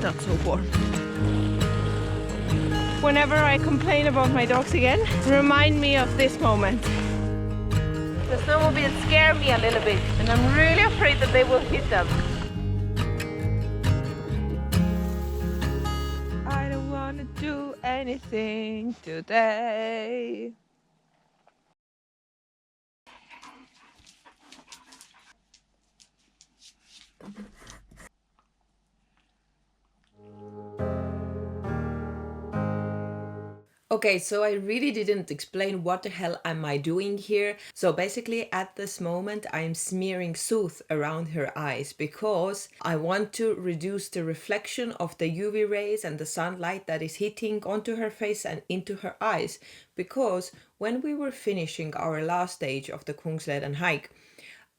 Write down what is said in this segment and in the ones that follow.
not so warm. Whenever I complain about my dogs again, remind me of this moment. The snowmobile scared me a little bit, and I'm really afraid that they will hit them. I don't want to do anything today. Okay, so I really didn't explain what the hell am I doing here. So basically at this moment I'm smearing soot around her eyes because I want to reduce the reflection of the UV rays and the sunlight that is hitting onto her face and into her eyes. Because when we were finishing our last stage of the Kungsleden hike,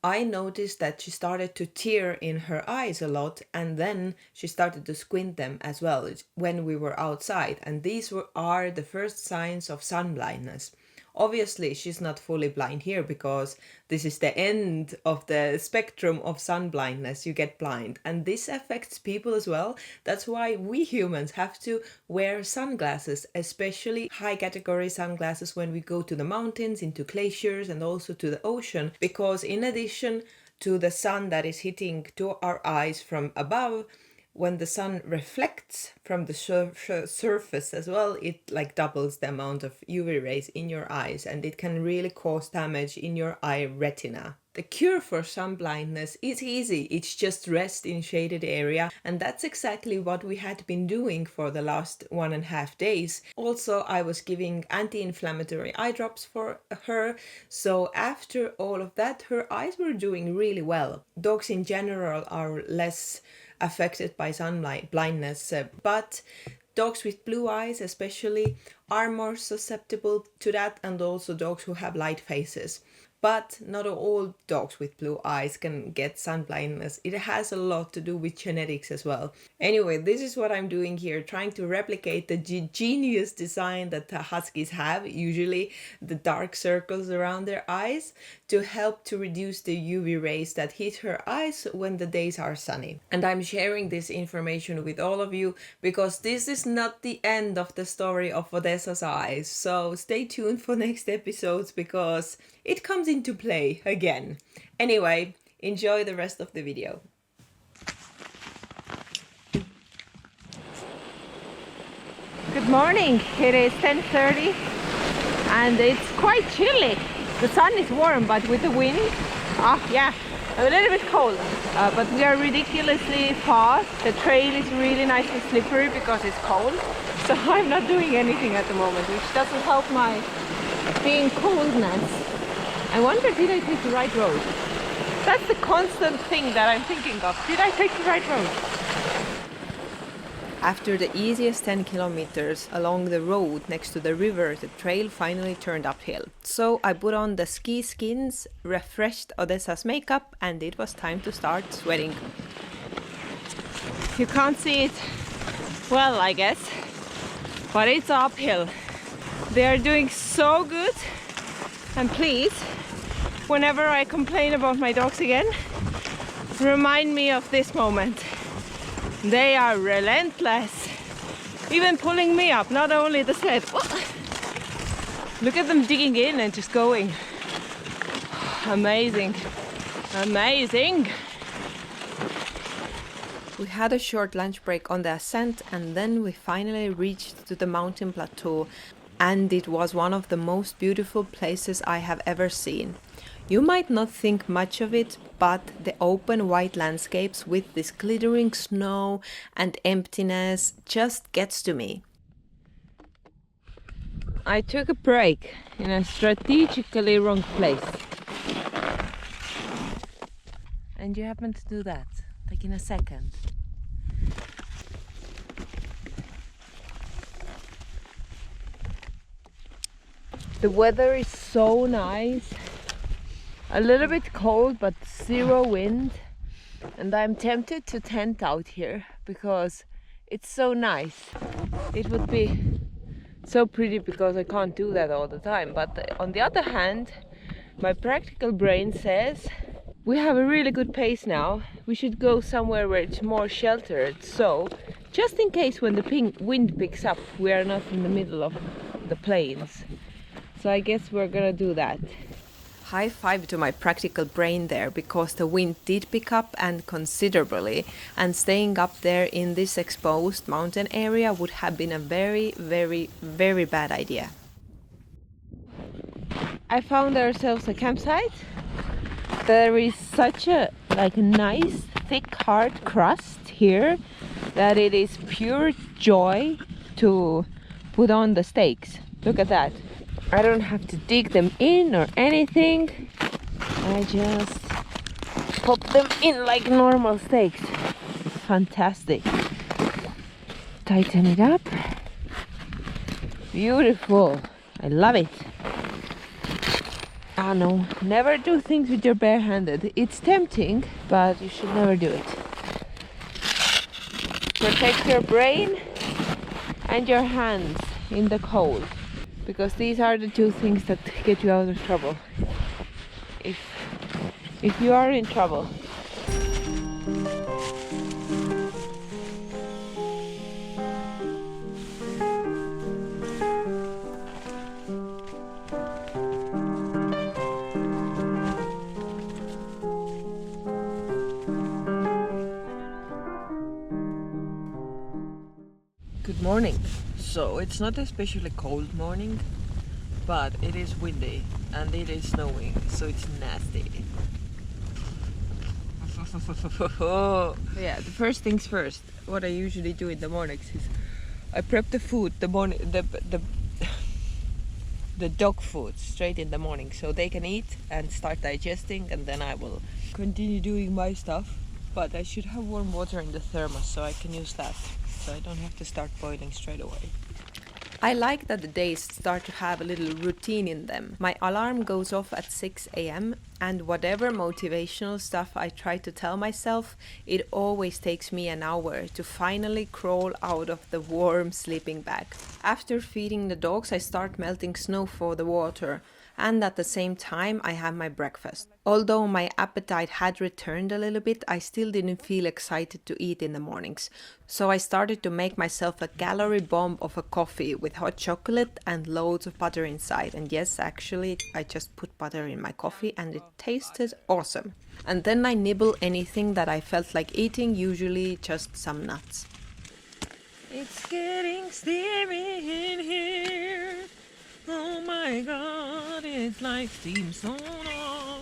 I noticed that she started to tear in her eyes a lot, and then she started to squint them as well when we were outside, and these are the first signs of sun blindness. Obviously, she's not fully blind here because this is the end of the spectrum of sun blindness. You get blind, and this affects people as well. That's why we humans have to wear sunglasses, especially high category sunglasses when we go to the mountains, into glaciers, and also to the ocean, because in addition to the sun that is hitting to our eyes from above, when the sun reflects from the surface as well, it like doubles the amount of UV rays in your eyes, and it can really cause damage in your eye retina. The cure for sun blindness is easy. It's just rest in shaded area, and that's exactly what we had been doing for the last 1.5 days. Also, I was giving anti-inflammatory eye drops for her, so after all of that, her eyes were doing really well. Dogs in general are less affected by sunlight blindness, but dogs with blue eyes especially are more susceptible to that, and also dogs who have light faces. But not all dogs with blue eyes can get sun blindness. It has a lot to do with genetics as well. Anyway, this is what I'm doing here, trying to replicate the genius design that the huskies have, usually the dark circles around their eyes, to help to reduce the UV rays that hit her eyes when the days are sunny. And I'm sharing this information with all of you because this is not the end of the story of Odezza's eyes. So stay tuned for next episodes because it comes into play again. Anyway, enjoy the rest of the video. Good morning. It is 10:30 and it's quite chilly. The sun is warm, but with the wind, yeah, a little bit cold. But we are ridiculously fast. The trail is really nice and slippery because it's cold. So I'm not doing anything at the moment, which doesn't help my being coldness. I wonder, did I take the right road? That's the constant thing that I'm thinking of. Did I take the right road? After the easiest 10 kilometers along the road next to the river, the trail finally turned uphill. So I put on the ski skins, refreshed Odezza's makeup, and it was time to start sweating. You can't see it well, I guess, but it's uphill. They are doing so good, and please, whenever I complain about my dogs again, remind me of this moment. They are relentless, even pulling me up, not only the sled. Look at them digging in and just going. Amazing, amazing. We had a short lunch break on the ascent, and then we finally reached to the mountain plateau, and it was one of the most beautiful places I have ever seen. You might not think much of it, but the open white landscapes with this glittering snow and emptiness just gets to me. I took a break in a strategically wrong place. And you happen to do that, like in a second. The weather is so nice. A little bit cold, but zero wind, and I'm tempted to tent out here because it's so nice. It would be so pretty because I can't do that all the time, but on the other hand, my practical brain says we have a really good pace now. We should go somewhere where it's more sheltered, so just in case when the wind picks up, we are not in the middle of the plains. So I guess we're gonna do that. High five to my practical brain there, because the wind did pick up and considerably, and staying up there in this exposed mountain area would have been a very, very, very bad idea. I found ourselves a campsite. There is such a nice thick hard crust here that it is pure joy to put on the steaks. Look at that. I don't have to dig them in or anything. I just pop them in like normal steaks. Fantastic. Tighten it up. Beautiful. I love it. Ah no, never do things with your bare handed. It's tempting, but you should never do it. Protect your brain and your hands in the cold, because these are the two things that get you out of trouble. If you are in trouble. Good morning. So it's not especially cold morning, but it is windy and it is snowing, so it's nasty. Yeah, the first things first. What I usually do in the mornings is I prep the food, the dog food straight in the morning, so they can eat and start digesting, and then I will continue doing my stuff. But I should have warm water in the thermos so I can use that, so I don't have to start boiling straight away. I like that the days start to have a little routine in them. My alarm goes off at 6 a.m. and whatever motivational stuff I try to tell myself, it always takes me an hour to finally crawl out of the warm sleeping bag. After feeding the dogs, I start melting snow for the water, and at the same time I have my breakfast. Although my appetite had returned a little bit, I still didn't feel excited to eat in the mornings. So I started to make myself a calorie bomb of a coffee with hot chocolate and loads of butter inside. And yes, actually, I just put butter in my coffee and it tasted awesome. And then I nibble anything that I felt like eating, usually just some nuts. It's getting steamy in here. Oh my god, it's like steam sauna.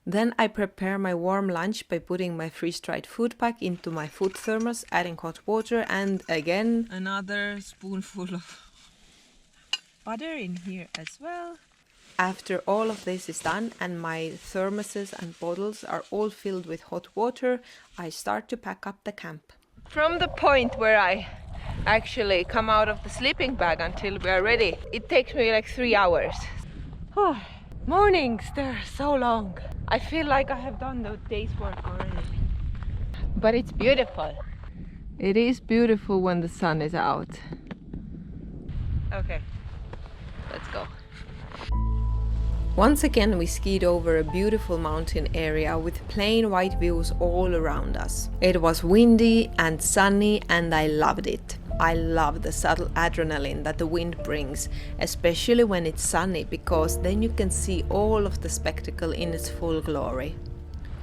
Then I prepare my warm lunch by putting my freeze-dried food pack into my food thermos, adding hot water, and again another spoonful of butter in here as well. After all of this is done and my thermoses and bottles are all filled with hot water, I start to pack up the camp. From the point where I actually come out of the sleeping bag until we are ready, it takes me like 3 hours. Oh, mornings, they're so long. I feel like I have done the day's work already. But it's beautiful. It is beautiful when the sun is out. Okay, let's go. Once again we skied over a beautiful mountain area with plain white views all around us. It was windy and sunny and I loved it. I love the subtle adrenaline that the wind brings, especially when it's sunny, because then you can see all of the spectacle in its full glory.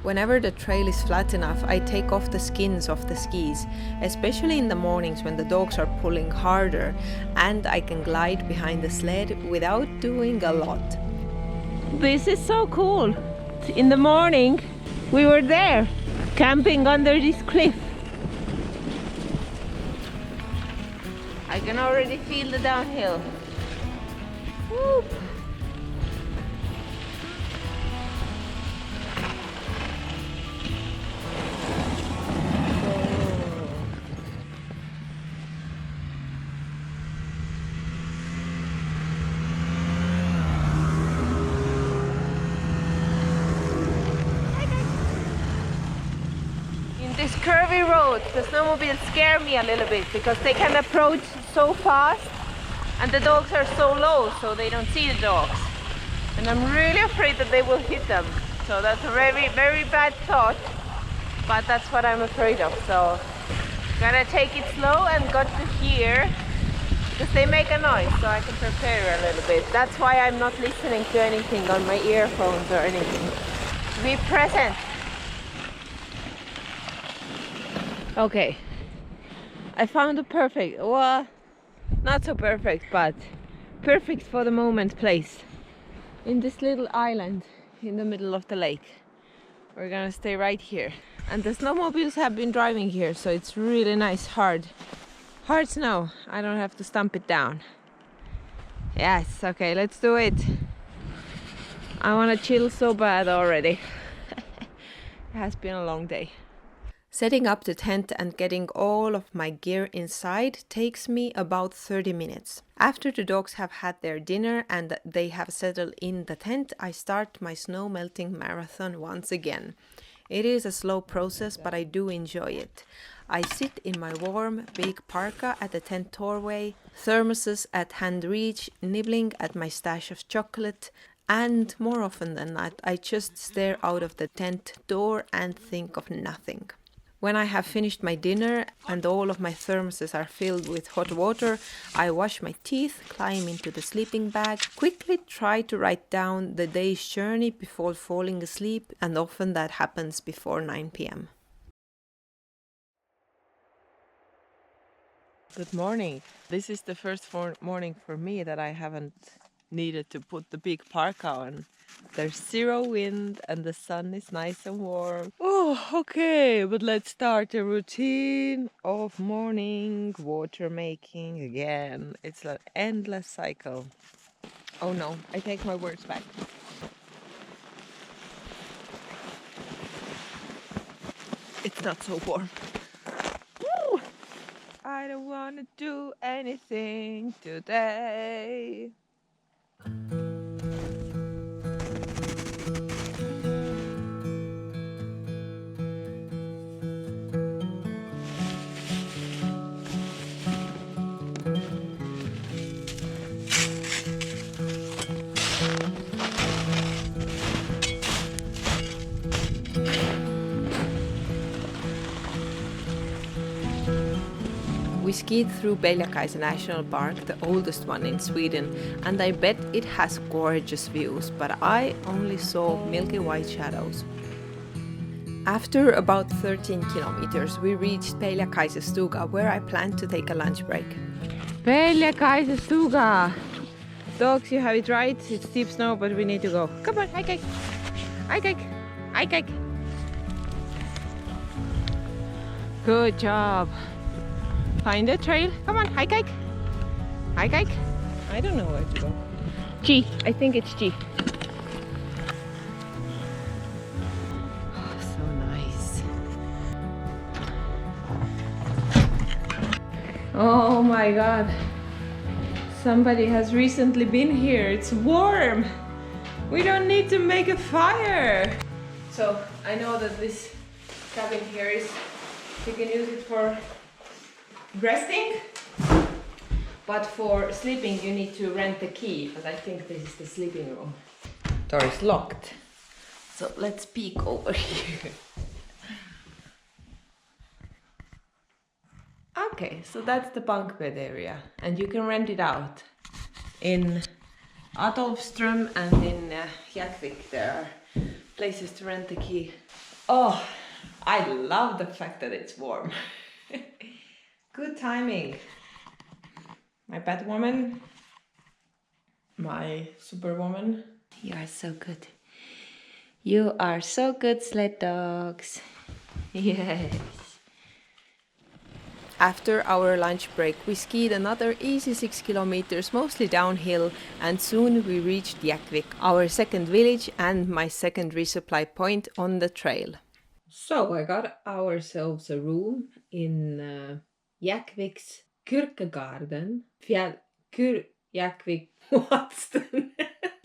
Whenever the trail is flat enough, I take off the skins off the skis, especially in the mornings when the dogs are pulling harder, and I can glide behind the sled without doing a lot. This is so cool. In the morning we were there camping under this cliff. I can already feel the downhill. Woo. This curvy road, the snowmobiles scare me a little bit because they can approach so fast and the dogs are so low so they don't see the dogs. And I'm really afraid that they will hit them. So that's a very, very bad thought, but that's what I'm afraid of. So Gotta take it slow and got to here because they make a noise, so I can prepare a little bit. That's why I'm not listening to anything on my earphones or anything. Be present. Okay, I found a perfect, well, not so perfect, but perfect for the moment place in this little island in the middle of the lake. We're gonna stay right here. And the snowmobiles have been driving here, so it's really nice, hard snow. I don't have to stump it down. Yes, okay, let's do it. I wanna chill so bad already. It has been a long day. Setting up the tent and getting all of my gear inside takes me about 30 minutes. After the dogs have had their dinner and they have settled in the tent, I start my snow melting marathon once again. It is a slow process, but I do enjoy it. I sit in my warm, big parka at the tent doorway, thermoses at hand reach, nibbling at my stash of chocolate, and more often than not, I just stare out of the tent door and think of nothing. When I have finished my dinner and all of my thermoses are filled with hot water, I wash my teeth, climb into the sleeping bag, quickly try to write down the day's journey before falling asleep, and often that happens before 9 p.m. Good morning. This is the first morning for me that I haven't needed to put the big parka on. There's zero wind and the sun is nice and warm. Oh, okay, but let's start the routine of morning water making again. It's an endless cycle. Oh no, I take my words back. It's not so warm. Woo! I don't want to do anything today. We skied through Beljakai's National Park, the oldest one in Sweden, and I bet it has gorgeous views, but I only saw milky white shadows. After about 13 kilometers, we reached Beljakai's stuga, where I planned to take a lunch break. Beljakai's stuga. Dogs, you have it right. It's deep snow, but we need to go. Come on, hike. Good job. Find a trail. Come on, hike. I don't know where to go. G. I think it's G. Oh, so nice. Oh my god. Somebody has recently been here. It's warm. We don't need to make a fire. So I know that this cabin here is, you can use it for resting, but for sleeping you need to rent the key, and I think this is the sleeping room. Door is locked. So let's peek over here. Okay, so that's the bunk bed area, and you can rent it out. In Adolfström and in Jäkvik there are places to rent the key. Oh, I love the fact that it's warm. Good timing. My Batwoman, my Superwoman. You are so good. You are so good, sled dogs. Yes. After our lunch break, we skied another easy 6 kilometers, mostly downhill, and soon we reached Jäkvik, our second village and my second resupply point on the trail. So I got ourselves a room in Jäkvik's Kyrkegarden. Jäkvik, what's the name?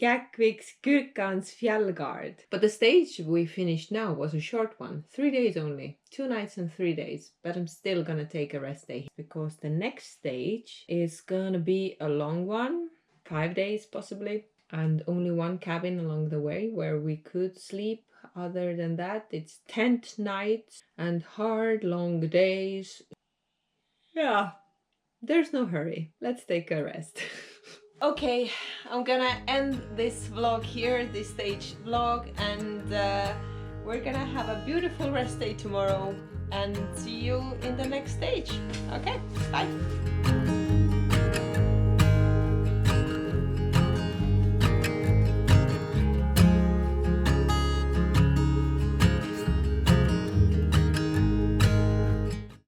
Jäkvik's Kyrkans Fjällgard. But the stage we finished now was a short one, 3 days only, 2 nights and 3 days. But I'm still gonna take a rest day because the next stage is gonna be a long one, 5 days possibly, and only one cabin along the way where we could sleep. Other than that, it's tent nights and hard long days. Yeah, there's no hurry. Let's take a rest. Okay, I'm gonna end this vlog here, this stage vlog, and we're gonna have a beautiful rest day tomorrow and see you in the next stage. Okay, bye.